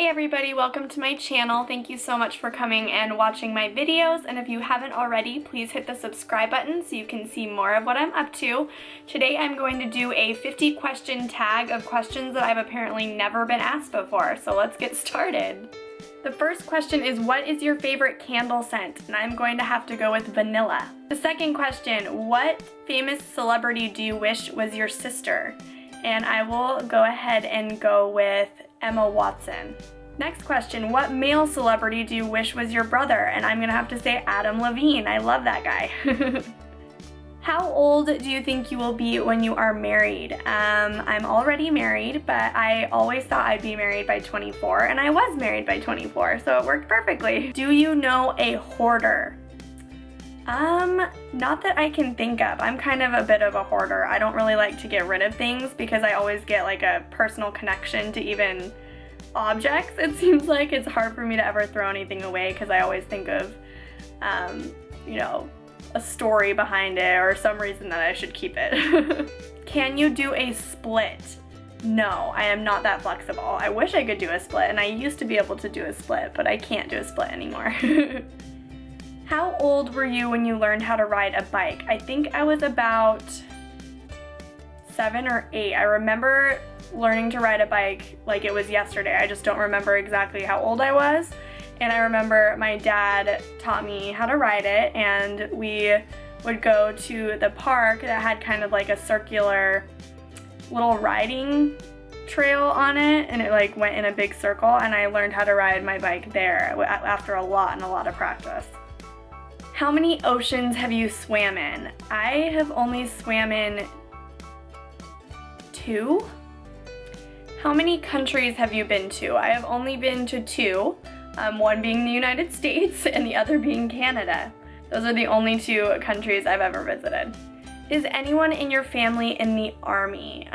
Hey everybody, welcome to my channel. Thank you so much for coming and watching my videos, and if you haven't already, please hit the subscribe button so you can see more of what I'm up to. Today I'm going to do a 50 question tag of questions that I've apparently never been asked before, so let's get started. The first question is, what is your favorite candle scent? And I'm going to have to go with vanilla. The second question, what famous celebrity do you wish was your sister? And I will go ahead and go with Emma Watson. Next question, what male celebrity do you wish was your brother? And I'm gonna have to say Adam Levine. I love that guy. How old do you think you will be when you are married? I'm already married, but I always thought I'd be married by 24, and I was married by 24, so it worked perfectly. Do you know a hoarder? Not that I can think of. I'm kind of a bit of a hoarder. I don't really like to get rid of things because I always get like a personal connection to even objects. It seems like it's hard for me to ever throw anything away because I always think of, you know, a story behind it or some reason that I should keep it. Can you do a split? No, I am not that flexible. I wish I could do a split, and I used to be able to do a split, but I can't do a split anymore. How old were you when you learned how to ride a bike? I think I was about 7 or 8. I remember learning to ride a bike like it was yesterday. I just don't remember exactly how old I was. And I remember my dad taught me how to ride it, and we would go to the park that had kind of like a circular little riding trail on it, and it like went in a big circle, and I learned how to ride my bike there after a lot of practice. How many oceans have you swam in? I have only swam in 2. How many countries have you been to? I have only been to 2, one being the United States and the other being Canada. Those are the only 2 countries I've ever visited. Is anyone in your family in the Army?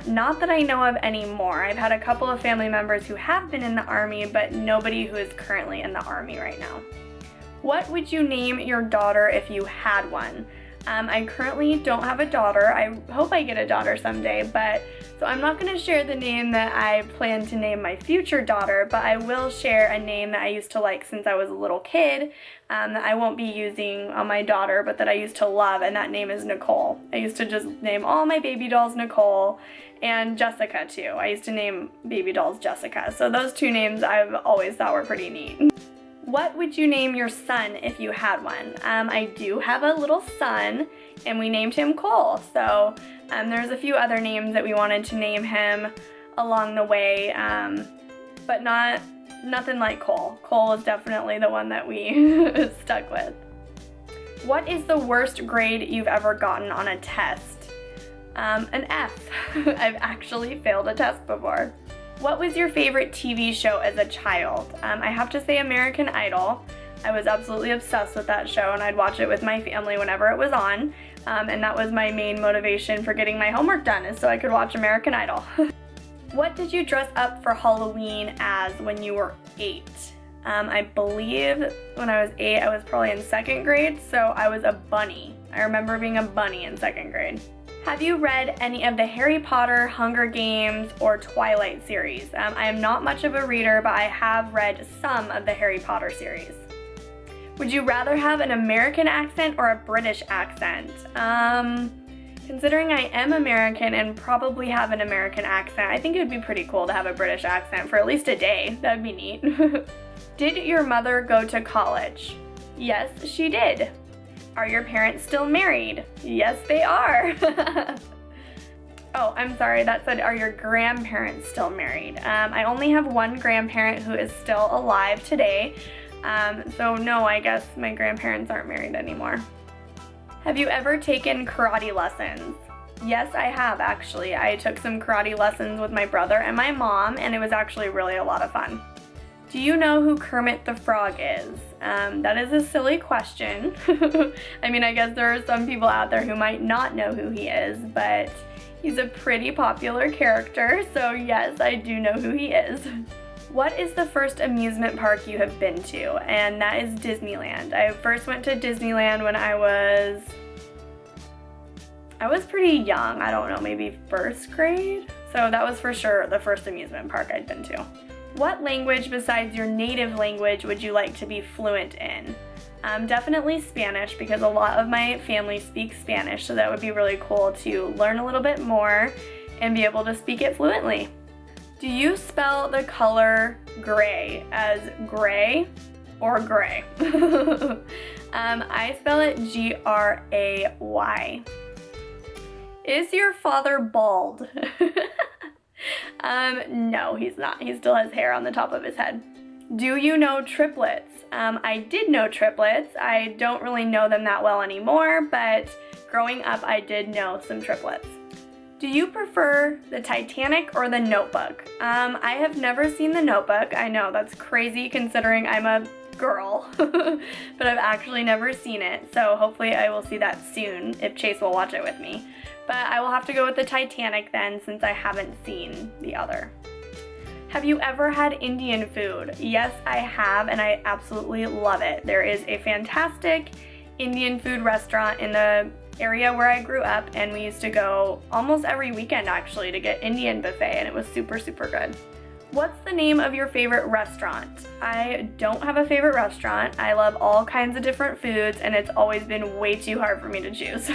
Not that I know of anymore. I've had a couple of family members who have been in the Army, but nobody who is currently in the Army right now. What would you name your daughter if you had one? I currently don't have a daughter. I hope I get a daughter someday, so I'm not going to share the name that I plan to name my future daughter, but I will share a name that I used to like since I was a little kid, that I won't be using on my daughter, but that I used to love, and that name is Nicole. I used to just name all my baby dolls Nicole, and Jessica too. I used to name baby dolls Jessica, so those 2 names I've always thought were pretty neat. What would you name your son if you had one? I do have a little son, and we named him Cole. So there's a few other names that we wanted to name him along the way, but nothing like Cole. Cole is definitely the one that we stuck with. What is the worst grade you've ever gotten on a test? An F. I've actually failed a test before. What was your favorite TV show as a child? I have to say American Idol. I was absolutely obsessed with that show, and I'd watch it with my family whenever it was on, and that was my main motivation for getting my homework done, is so I could watch American Idol. What did you dress up for Halloween as when you were 8? I believe when I was 8, I was probably in 2nd grade, so I was a bunny. I remember being a bunny in 2nd grade. Have you read any of the Harry Potter, Hunger Games, or Twilight series? I am not much of a reader, but I have read some of the Harry Potter series. Would you rather have an American accent or a British accent? Considering I am American and probably have an American accent, I think it would be pretty cool to have a British accent for at least a day. That would be neat. Did your mother go to college? Yes, she did. Are your parents still married? Yes, they are. Oh, I'm sorry, that said, are your grandparents still married? I only have one grandparent who is still alive today, so no, I guess my grandparents aren't married anymore. Have you ever taken karate lessons? Yes, I have actually. I took some karate lessons with my brother and my mom, and it was actually really a lot of fun. Do you know who Kermit the Frog is? That is a silly question. I mean, I guess there are some people out there who might not know who he is, but he's a pretty popular character, so yes, I do know who he is. What is the first amusement park you have been to? And that is Disneyland. I first went to Disneyland when I was pretty young. I don't know, maybe 1st grade? So that was for sure the first amusement park I'd been to. What language besides your native language would you like to be fluent in? Definitely Spanish, because a lot of my family speaks Spanish, so that would be really cool to learn a little bit more and be able to speak it fluently. Do you spell the color gray as gray or gray? I spell it Gray. Is your father bald? No, he's not. He still has hair on the top of his head. Do you know triplets? I did know triplets. I don't really know them that well anymore, but growing up I did know some triplets. Do you prefer the Titanic or the Notebook? I have never seen the Notebook. I know, that's crazy considering I'm a girl, but I've actually never seen it, so hopefully I will see that soon if Chase will watch it with me. But I will have to go with the Titanic then, since I haven't seen the other. Have you ever had Indian food? Yes, I have, and I absolutely love it. There is a fantastic Indian food restaurant in the area where I grew up, and we used to go almost every weekend actually to get Indian buffet, and it was super, super good. What's the name of your favorite restaurant? I don't have a favorite restaurant. I love all kinds of different foods, and it's always been way too hard for me to choose.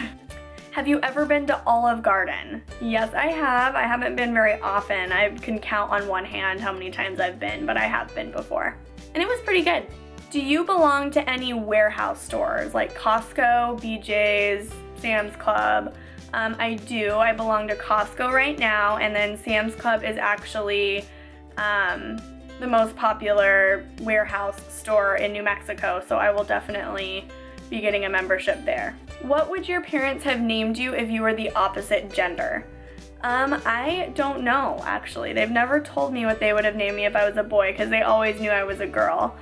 Have you ever been to Olive Garden? Yes, I have. I haven't been very often. I can count on one hand how many times I've been, but I have been before. And it was pretty good. Do you belong to any warehouse stores like Costco, BJ's, Sam's Club? I do. I belong to Costco right now, and then Sam's Club is actually the most popular warehouse store in New Mexico, so I will definitely be getting a membership there. What would your parents have named you if you were the opposite gender? I don't know, actually. They've never told me what they would have named me if I was a boy, because they always knew I was a girl.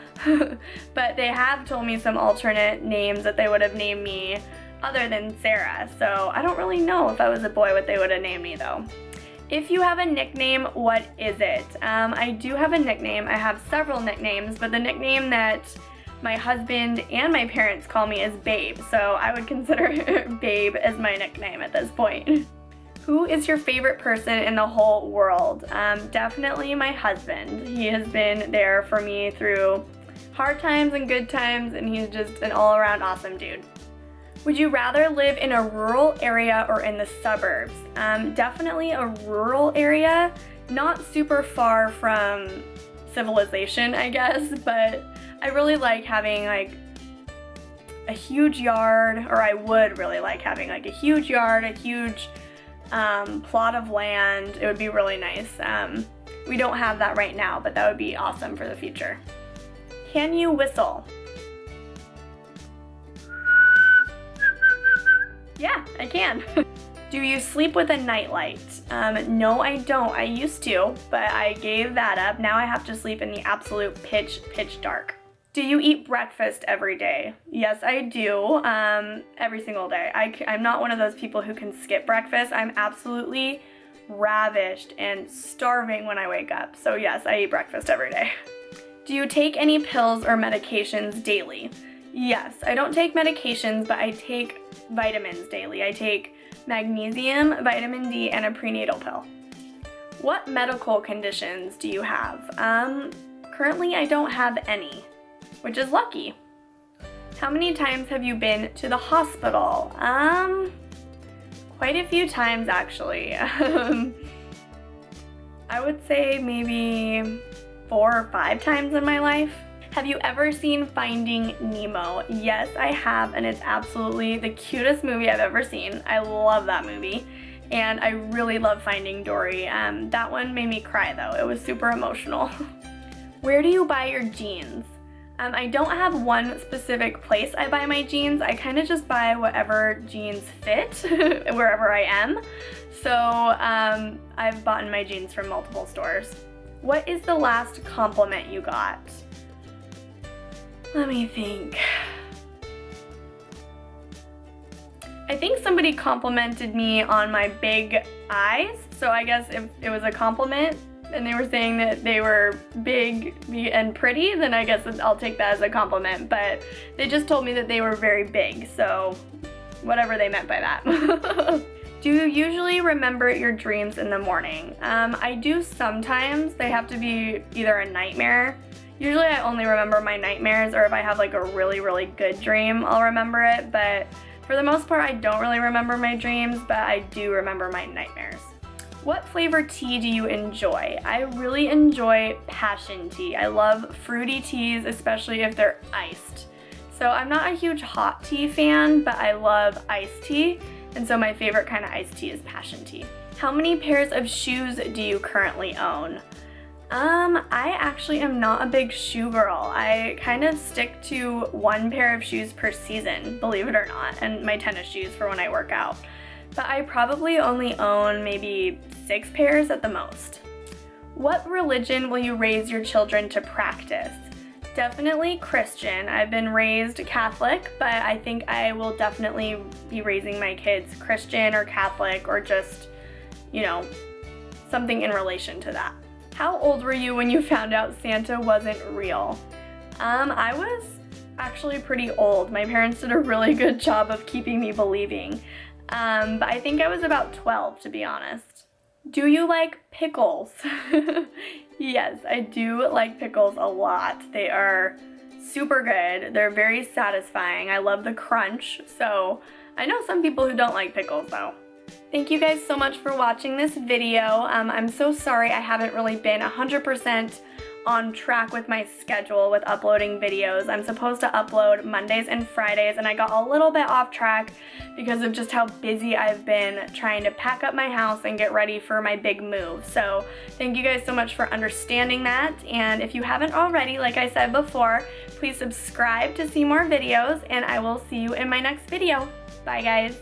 But they have told me some alternate names that they would have named me other than Sarah, so I don't really know if I was a boy what they would have named me though. If you have a nickname, what is it? I do have a nickname. I have several nicknames, but the nickname that my husband and my parents call me is Babe, so I would consider Babe as my nickname at this point. Who is your favorite person in the whole world? Definitely my husband. He has been there for me through hard times and good times, and he's just an all-around awesome dude. Would you rather live in a rural area or in the suburbs? Definitely a rural area, not super far from civilization, I guess, but I really like having like a huge yard, or I would really like having like a huge yard, a huge plot of land. It would be really nice. We don't have that right now, but that would be awesome for the future. Can you whistle? Yeah, I can. Do you sleep with a nightlight? No, I don't. I used to, but I gave that up. Now I have to sleep in the absolute pitch dark. Do you eat breakfast every day? Yes, I do. Every single day. I'm not one of those people who can skip breakfast. I'm absolutely ravished and starving when I wake up. So yes, I eat breakfast every day. Do you take any pills or medications daily? Yes, I don't take medications, but I take vitamins daily. I take magnesium, vitamin D, and a prenatal pill. What medical conditions do you have? Currently I don't have any, which is lucky. How many times have you been to the hospital? Quite a few times actually. I would say maybe 4 or 5 times in my life. Have you ever seen Finding Nemo? Yes, I have, and it's absolutely the cutest movie I've ever seen. I love that movie, and I really love Finding Dory. That one made me cry though. It was super emotional. Where do you buy your jeans? I don't have one specific place I buy my jeans. I kind of just buy whatever jeans fit wherever I am. So I've bought my jeans from multiple stores. What is the last compliment you got? Let me think. I think somebody complimented me on my big eyes, so I guess if it was a compliment and they were saying that they were big and pretty, then I guess I'll take that as a compliment, but they just told me that they were very big, so whatever they meant by that. Do you usually remember your dreams in the morning? I do sometimes. They have to be either a nightmare. Usually I only remember my nightmares, or if I have like a really, really good dream, I'll remember it. But for the most part, I don't really remember my dreams, but I do remember my nightmares. What flavor tea do you enjoy? I really enjoy passion tea. I love fruity teas, especially if they're iced. So I'm not a huge hot tea fan, but I love iced tea. And so my favorite kind of iced tea is passion tea. How many pairs of shoes do you currently own? I actually am not a big shoe girl. I kind of stick to one pair of shoes per season, believe it or not, and my tennis shoes for when I work out. But I probably only own maybe 6 pairs at the most. What religion will you raise your children to practice? Definitely Christian. I've been raised Catholic, but I think I will definitely be raising my kids Christian or Catholic, or just, you know, something in relation to that. How old were you when you found out Santa wasn't real? I was actually pretty old. My parents did a really good job of keeping me believing. But I think I was about 12, to be honest. Do you like pickles? Yes, I do like pickles a lot. They are super good. They're very satisfying. I love the crunch. So I know some people who don't like pickles though. Thank you guys so much for watching this video. I'm so sorry I haven't really been 100% on track with my schedule with uploading videos. I'm supposed to upload Mondays and Fridays, and I got a little bit off track because of just how busy I've been trying to pack up my house and get ready for my big move. So thank you guys so much for understanding that, and if you haven't already, like I said before, please subscribe to see more videos, and I will see you in my next video. Bye guys.